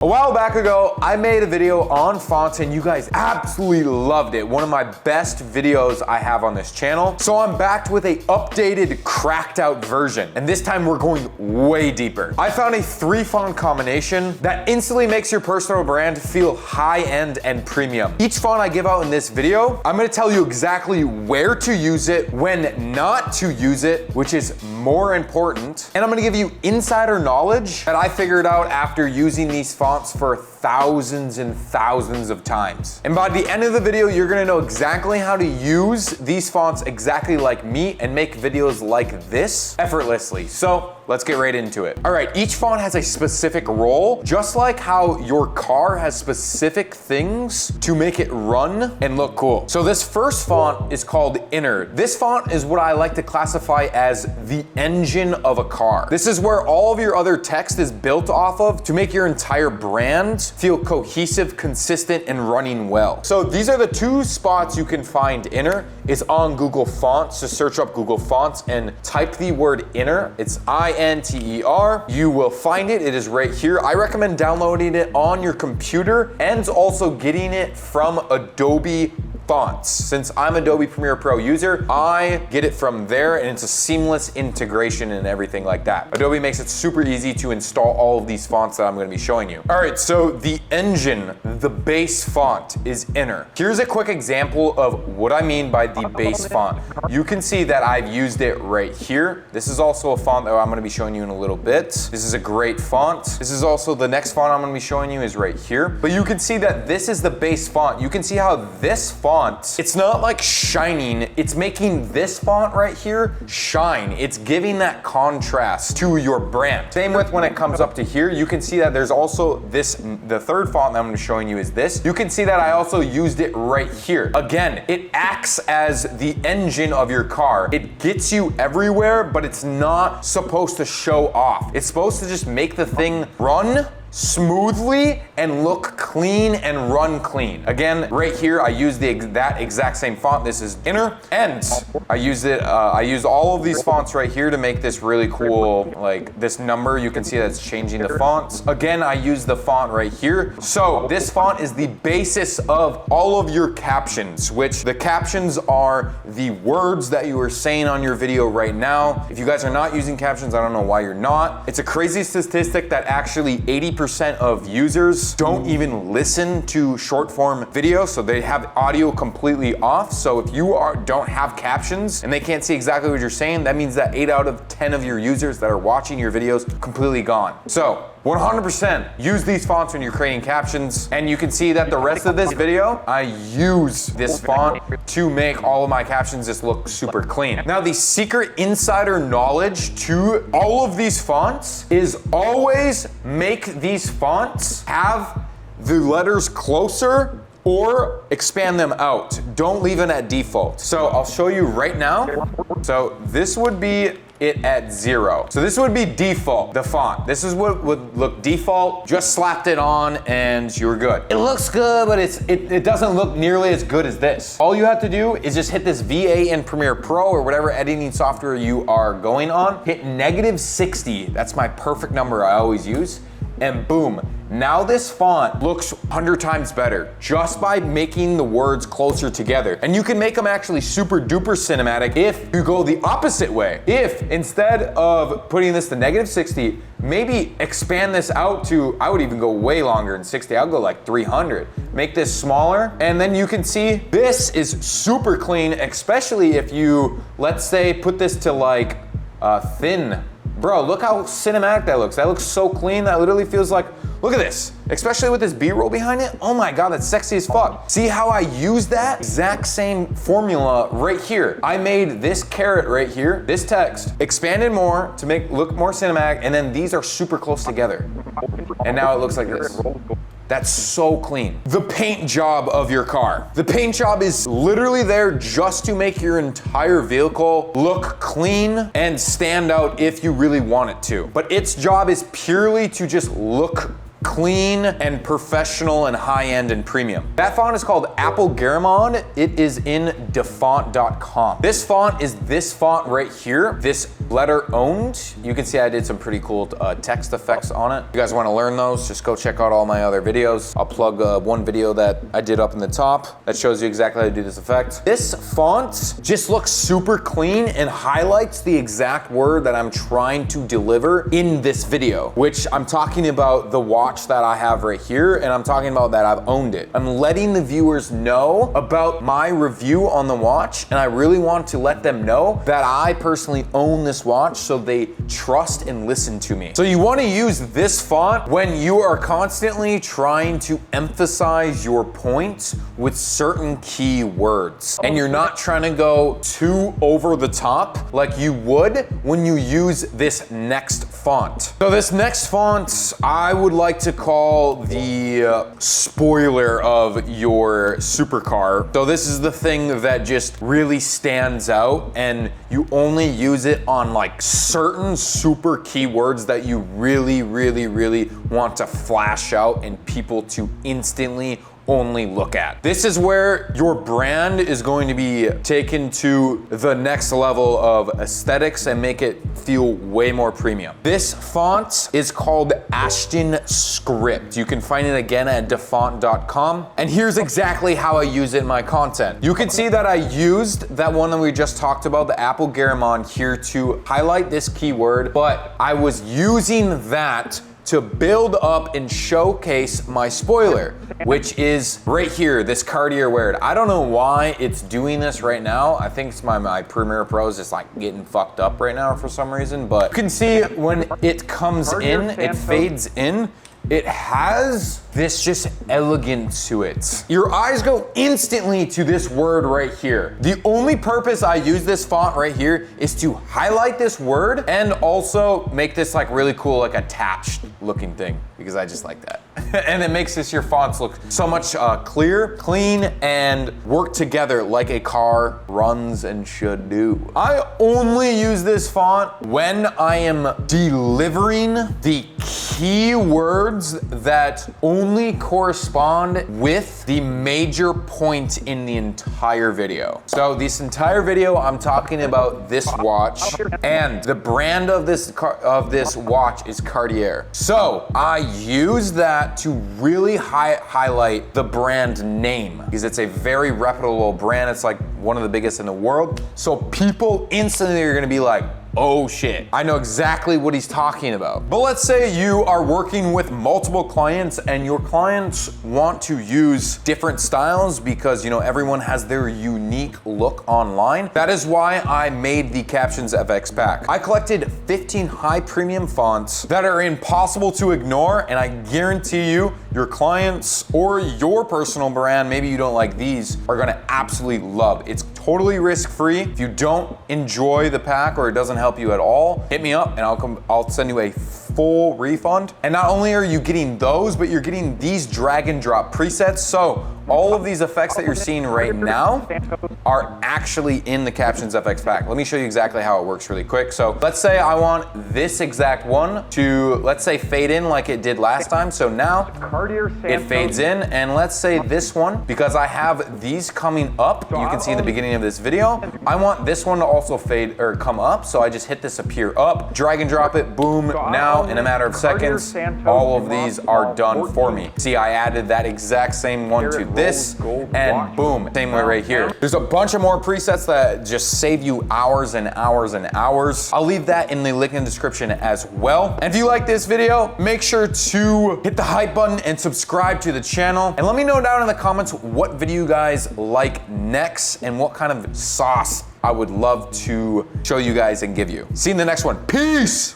A while back ago, I made a video on fonts and you guys absolutely loved it. One of my best videos I have on this channel. So I'm back with a updated, cracked out version. And this time we're going way deeper. I found a 3-font combination that instantly makes your personal brand feel high-end and premium. Each font I give out in this video, I'm gonna tell you exactly where to use it, when not to use it, which is more important. And I'm gonna give you insider knowledge that I figured out after using these fonts for thousands and thousands of times. And by the end of the video, you're gonna know exactly how to use these fonts exactly like me and make videos like this effortlessly. So let's get right into it. All right, each font has a specific role, just like how your car has specific things to make it run and look cool. So this first font is called Inner. This font is what I like to classify as the engine of a car. This is where all of your other text is built off of to make your entire brand feel cohesive, consistent, and running well. So these are the 2 spots you can find Inner. It's on Google Fonts. Just search up Google Fonts and type the word Inner. It's INTER. You will find it. It is right here. I recommend downloading it on your computer and also getting it from Adobe Fonts. Since I'm Adobe Premiere Pro user, I get it from there and it's a seamless integration and everything like that. Adobe makes it super easy to install all of these fonts that I'm gonna be showing you. All right, so the engine, the base font is Inner. Here's a quick example of what I mean by the base font. You can see that I've used it right here. This is also a font that I'm gonna be showing you in a little bit. This is a great font. This is also the next font I'm gonna be showing you is right here. But you can see that this is the base font. You can see how this font, it's not like shining, it's making this font right here shine. It's giving that contrast to your brand. Same with when it comes up to here, you can see that there's also this, the third font that I'm gonna be showing you is this. You can see that I also used it right here. Again, it acts as the engine of your car. It gets you everywhere, but it's not supposed to show off. It's supposed to just make the thing run smoothly and look clean and run clean. Again, right here, I use that exact same font. This is Inner, and I used all of these fonts right here to make this really cool, like this number. You can see that it's changing the fonts. Again, I use the font right here. So this font is the basis of all of your captions, which the captions are the words that you are saying on your video right now. If you guys are not using captions, I don't know why you're not. It's a crazy statistic that actually 80% of users don't even listen to short form videos, so they have audio completely off. So if you don't have captions and they can't see exactly what you're saying, that means that 8 out of 10 of your users that are watching your videos completely gone. So 100% use these fonts when you're creating captions, and you can see that the rest of this video, I use this font to make all of my captions just look super clean. Now, the secret insider knowledge to all of these fonts is always make these fonts have the letters closer or expand them out. Don't leave it at default. So I'll show you right now. So this would be it at 0. So this would be default, the font. This is what would look default. Just slapped it on and you're good. It looks good, but it doesn't look nearly as good as this. All you have to do is just hit this VA in Premiere Pro or whatever editing software you are going on. Hit -60. That's my perfect number I always use. And boom, now this font looks 100 times better just by making the words closer together. And you can make them actually super duper cinematic if you go the opposite way. If instead of putting this to -60, maybe expand this out to, I would even go way longer than 60. I'll go like 300. Make this smaller, and then you can see this is super clean, especially if you, let's say, put this to like thin. Bro, look how cinematic that looks. That looks so clean. That literally feels like, look at this. Especially with this B-roll behind it. Oh my God, that's sexy as fuck. See how I used that exact same formula right here. I made this carrot right here, this text, expanded more to make look more cinematic, and then these are super close together. And now it looks like this. That's so clean. The paint job of your car. The paint job is literally there just to make your entire vehicle look clean and stand out if you really want it to. But its job is purely to just look clean and professional and high-end and premium. That font is called Apple Garamond. It is in defont.com. This font is this font right here, this letter owned. You can see I did some pretty cool text effects on it. If you guys want to learn those, just go check out all my other videos. I'll plug one video that I did up in the top that shows you exactly how to do this effect. This font just looks super clean and highlights the exact word that I'm trying to deliver in this video, which I'm talking about the watch that I have right here, and I'm talking about that I've owned it. I'm letting the viewers know about my review on the watch, and I really want to let them know that I personally own this watch so they trust and listen to me. So you want to use this font when you are constantly trying to emphasize your point with certain key words, and you're not trying to go too over the top like you would when you use this next font. So this next font I would like to call the spoiler of your supercar. So this is the thing that just really stands out, and you only use it on like certain super keywords that you really want to flash out and people to instantly only look at. This is where your brand is going to be taken to the next level of aesthetics and make it feel way more premium. This font is called Ashton Script. You can find it again at defont.com. And here's exactly how I use it in my content. You can see that I used that one that we just talked about, the Apple Garamond, here to highlight this keyword, but I was using that to build up and showcase my spoiler, which is right here, this Cartier wear. I don't know why it's doing this right now. I think it's my Premiere Pro is just like getting fucked up right now for some reason, but you can see when it comes in, it fades in. It has this just elegance to it. Your eyes go instantly to this word right here. The only purpose I use this font right here is to highlight this word and also make this like really cool, like attached looking thing, because I just like that. And it makes your fonts look so much clear, clean, and work together like a car runs and should do. I only use this font when I am delivering the keywords that only correspond with the major point in the entire video. So this entire video, I'm talking about this watch, and the brand of this watch is Cartier. So I use that to really highlight the brand name, because it's a very reputable brand. It's like one of the biggest in the world. So people instantly are gonna be like, oh shit, I know exactly what he's talking about. But let's say you are working with multiple clients and your clients want to use different styles because, you know, everyone has their unique look online. That is why I made the Captions FX Pack. I collected 15 high premium fonts that are impossible to ignore, and I guarantee you, your clients or your personal brand, maybe you don't like these, are gonna absolutely love. It's totally risk-free. If you don't enjoy the pack or it doesn't help you at all, hit me up and I'll send you a full refund. And not only are you getting those, but you're getting these drag and drop presets. So all of these effects that you're seeing right now are actually in the Captions FX Pack. Let me show you exactly how it works really quick. So let's say I want this exact one to, let's say, fade in like it did last time. So now it fades in, and let's say this one, because I have these coming up, you can see in the beginning of this video, I want this one to also fade or come up. So I just hit this appear up, drag and drop it, boom. Now in a matter of seconds, all of these are done for me. See, I added that exact same one to this, and boom, same way right here. There's a bunch of more presets that just save you hours and hours and hours. I'll leave that in the link in the description as well. And if you like this video, make sure to hit the hype button and subscribe to the channel. And let me know down in the comments what video you guys like next and what kind of sauce I would love to show you guys and give you. See you in the next one. Peace!